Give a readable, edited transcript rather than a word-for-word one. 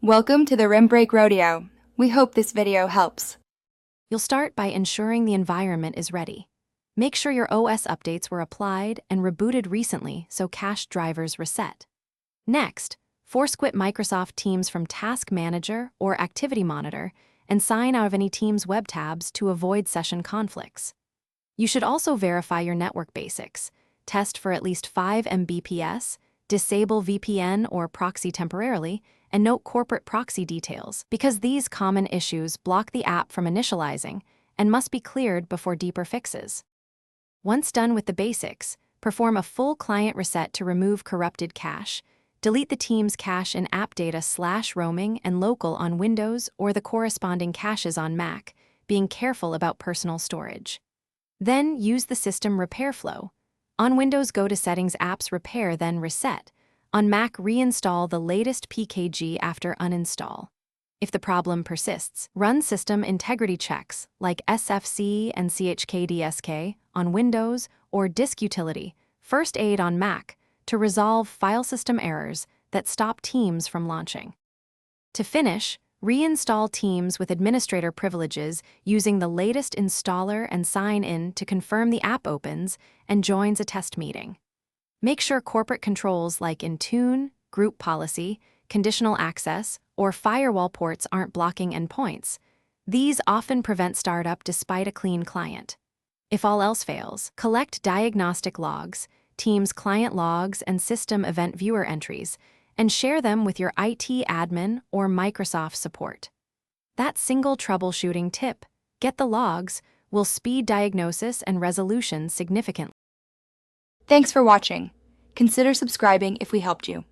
Welcome to the Rim Break Rodeo. We hope this video helps. You'll start by ensuring the environment is ready. Make sure your OS updates were applied and rebooted recently so cached drivers reset. Next, force quit Microsoft Teams from Task Manager or Activity Monitor and sign out of any Teams web tabs to avoid session conflicts. You should also verify your network basics, test for at least 5 Mbps, disable VPN or proxy temporarily, and note corporate proxy details because these common issues block the app from initializing and must be cleared before deeper fixes. Once done with the basics, perform a full client reset to remove corrupted cache. Delete the Teams cache in app data/roaming and local on Windows or the corresponding caches on Mac, being careful about personal storage. Then use the system repair flow. On Windows, go to Settings, Apps, Repair, then Reset. On Mac, reinstall the latest PKG after uninstall. If the problem persists, run system integrity checks like SFC and chkdsk on Windows or Disk Utility, First Aid on Mac to resolve file system errors that stop Teams from launching. To finish, reinstall Teams with administrator privileges using the latest installer and sign in to confirm the app opens and joins a test meeting. Make sure corporate controls like Intune, group policy, conditional access, or firewall ports aren't blocking endpoints. These often prevent startup despite a clean client. If all else fails, collect diagnostic logs, Teams client logs, and system event viewer entries, and share them with your IT admin or Microsoft support. That single troubleshooting tip, get the logs, will speed diagnosis and resolution significantly. Thanks for watching. Consider subscribing if we helped you.